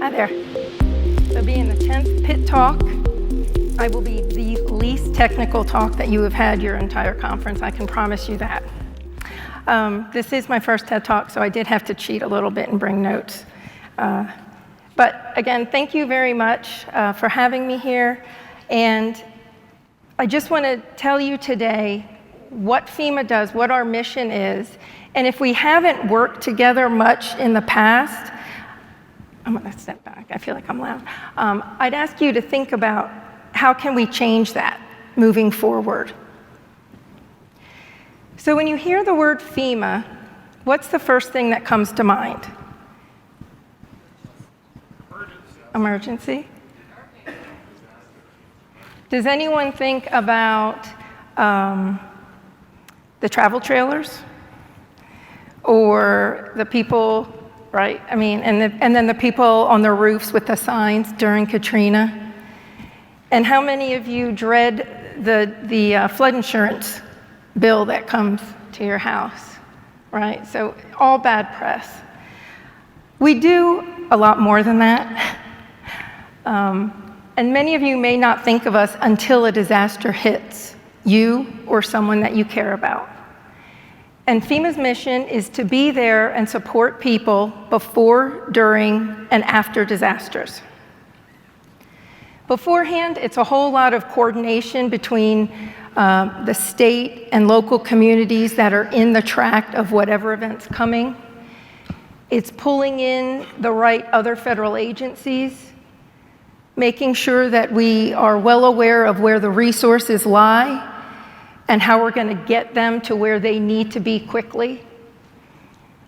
Hi there. So being the 10th PIT talk, I will be the least technical talk that you have had your entire conference. I can promise you that. This is my first TED Talk, so I did have to cheat a little bit and bring notes. But again, thank you very much for having me here. And I just want to tell you today what FEMA does, what our mission is. And if we haven't worked together much in the past, I'm going to step back. I feel like I'm loud. I'd ask you to think about how can we change that moving forward. So when you hear the word FEMA, what's the first thing that comes to mind? Emergency. Does anyone think about the travel trailers or the people, right? I mean, and then the people on the roofs with the signs during Katrina. And how many of you dread the flood insurance bill that comes to your house, right? So all bad press. We do a lot more than that. And many of you may not think of us until a disaster hits you or someone that you care about. And FEMA's mission is to be there and support people before, during, and after disasters. Beforehand, it's a whole lot of coordination between the state and local communities that are in the track of whatever event's coming. It's pulling in the right other federal agencies, making sure that we are well aware of where the resources lie and how we're going to get them to where they need to be quickly.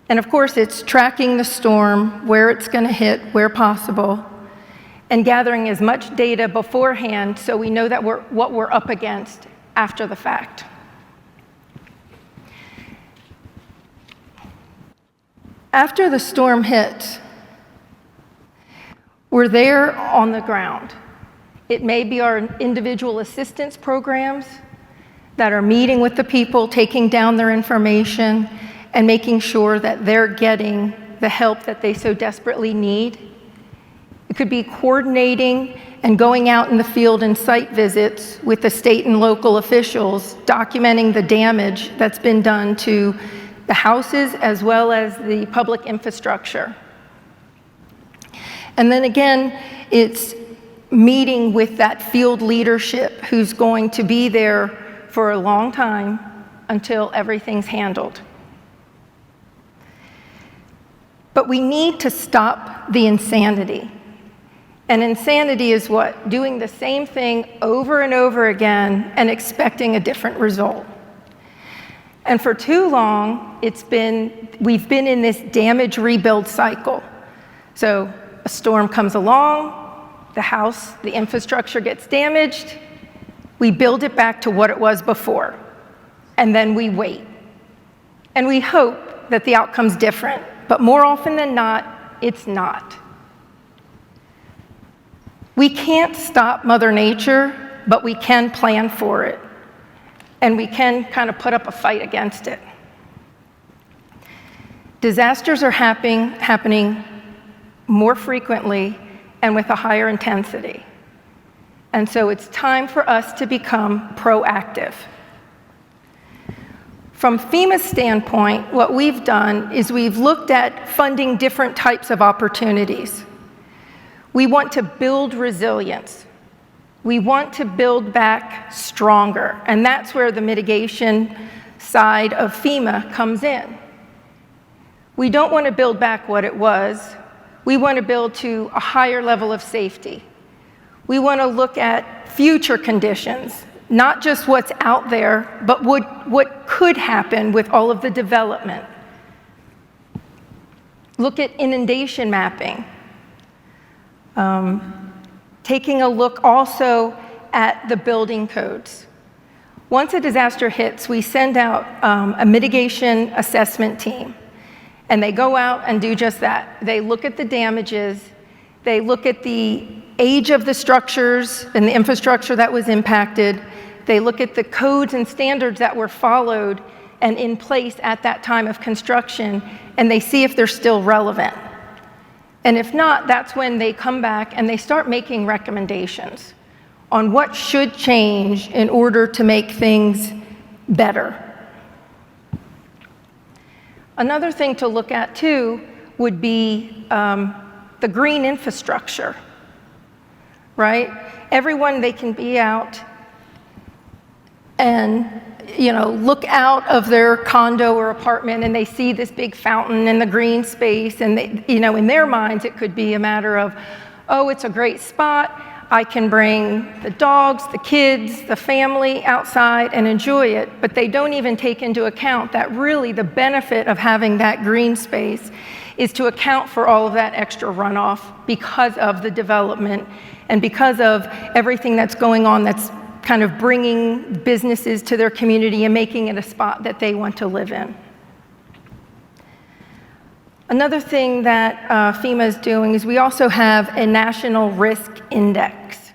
And of course, it's tracking the storm, where it's going to hit, where possible, and gathering as much data beforehand so we know that what we're up against after the fact. After the storm hit, we're there on the ground. It may be our individual assistance programs that are meeting with the people, taking down their information, and making sure that they're getting the help that they so desperately need. It could be coordinating and going out in the field and site visits with the state and local officials, documenting the damage that's been done to the houses as well as the public infrastructure. And then again, it's meeting with that field leadership who's going to be there for a long time until everything's handled. But we need to stop the insanity. And insanity is what? Doing the same thing over and over again and expecting a different result. And for too long, we've been in this damage rebuild cycle. So a storm comes along, the house, the infrastructure gets damaged, we build it back to what it was before, and then we wait. And we hope that the outcome's different, but more often than not, it's not. We can't stop Mother Nature, but we can plan for it, and we can kind of put up a fight against it. Disasters are happening more frequently and with a higher intensity. And so it's time for us to become proactive. From FEMA's standpoint, what we've done is we've looked at funding different types of opportunities. We want to build resilience. We want to build back stronger, and that's where the mitigation side of FEMA comes in. We don't want to build back what it was. We want to build to a higher level of safety. We want to look at future conditions, not just what's out there, but what could happen with all of the development. Look at inundation mapping. Taking a look also at the building codes. Once a disaster hits, we send out a mitigation assessment team, and they go out and do just that. They look at the damages, they look at the age of the structures and the infrastructure that was impacted, they look at the codes and standards that were followed and in place at that time of construction, and they see if they're still relevant. And if not, that's when they come back and they start making recommendations on what should change in order to make things better. Another thing to look at too would be the green infrastructure, right? Everyone, they can be out and look out of their condo or apartment and they see this big fountain and the green space, and they, in their minds it could be a matter of, oh, it's a great spot, I can bring the dogs, the kids, the family outside and enjoy it, but they don't even take into account that really the benefit of having that green space is to account for all of that extra runoff because of the development and because of everything that's going on that's kind of bringing businesses to their community and making it a spot that they want to live in. Another thing that FEMA is doing is we also have a national risk index.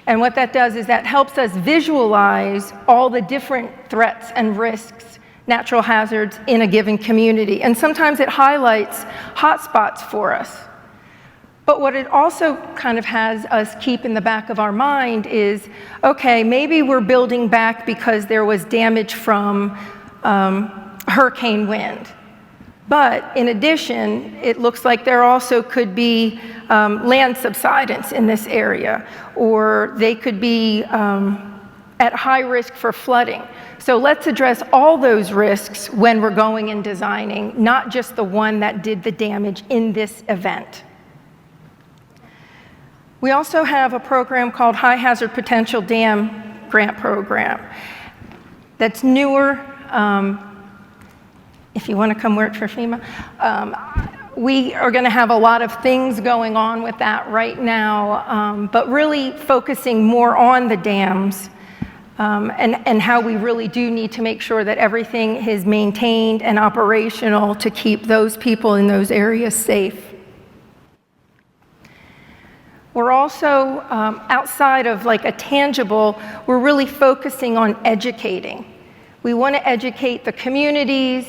And what that does is that helps us visualize all the different threats and risks, natural hazards in a given community. And sometimes it highlights hotspots for us. But what it also kind of has us keep in the back of our mind is, okay, maybe we're building back because there was damage from hurricane wind. But in addition, it looks like there also could be land subsidence in this area, or they could be at high risk for flooding. So let's address all those risks when we're going and designing, not just the one that did the damage in this event. We also have a program called High Hazard Potential Dam Grant Program that's newer. If you want to come work for FEMA, we are going to have a lot of things going on with that right now, but really focusing more on the dams and how we really do need to make sure that everything is maintained and operational to keep those people in those areas safe. We're also, outside of like a tangible, we're really focusing on educating. We want to educate the communities,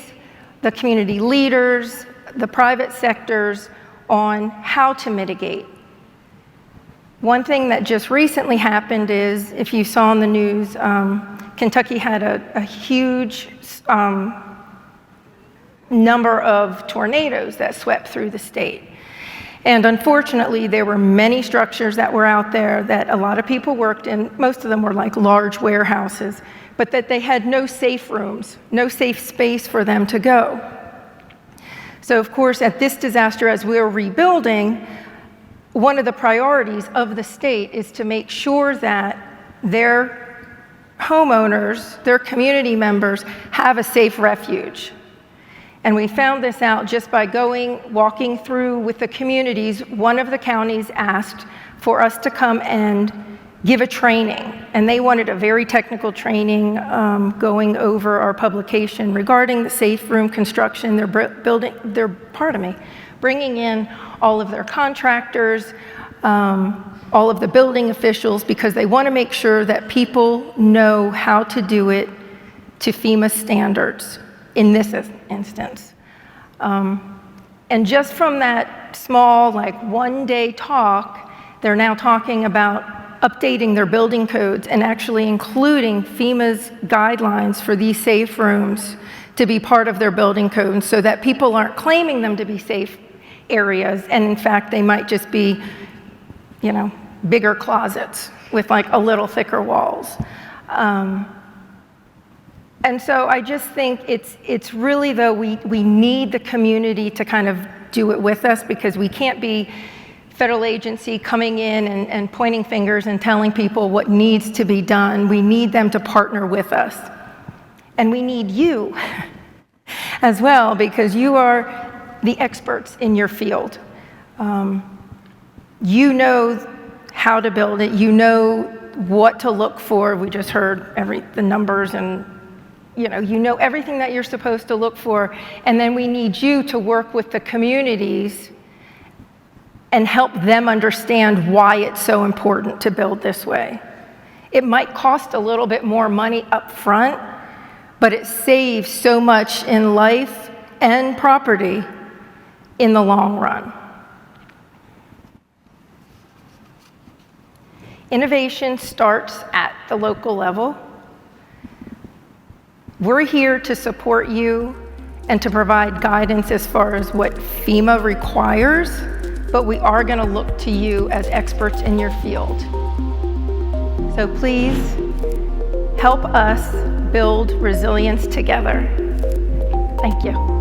the community leaders, the private sectors on how to mitigate. One thing that just recently happened is, if you saw in the news, Kentucky had a huge number of tornadoes that swept through the state. And unfortunately, there were many structures that were out there that a lot of people worked in. Most of them were like large warehouses, but that they had no safe rooms, no safe space for them to go. So of course, at this disaster, as we're rebuilding, one of the priorities of the state is to make sure that their homeowners, their community members, have a safe refuge. And we found this out just by walking through with the communities. One of the counties asked for us to come and give a training, and they wanted a very technical training going over our publication regarding the safe room construction. They're bringing in all of their contractors, all of the building officials, because they want to make sure that people know how to do it to FEMA standards in this instance. And just from that small, like one-day talk, they're now talking about updating their building codes and actually including FEMA's guidelines for these safe rooms to be part of their building code, so that people aren't claiming them to be safe areas, and in fact, they might just be, bigger closets with like a little thicker walls. And so I just think it's really, though, we need the community to kind of do it with us, because we can't be federal agency coming in and pointing fingers and telling people what needs to be done. We need them to partner with us. And we need you as well, because you are the experts in your field. You know how to build it. You know what to look for. We just heard the numbers, and you know everything that you're supposed to look for. And then we need you to work with the communities and help them understand why it's so important to build this way. It might cost a little bit more money up front, but it saves so much in life and property in the long run. Innovation starts at the local level. We're here to support you and to provide guidance as far as what FEMA requires, but we are going to look to you as experts in your field. So please help us build resilience together. Thank you.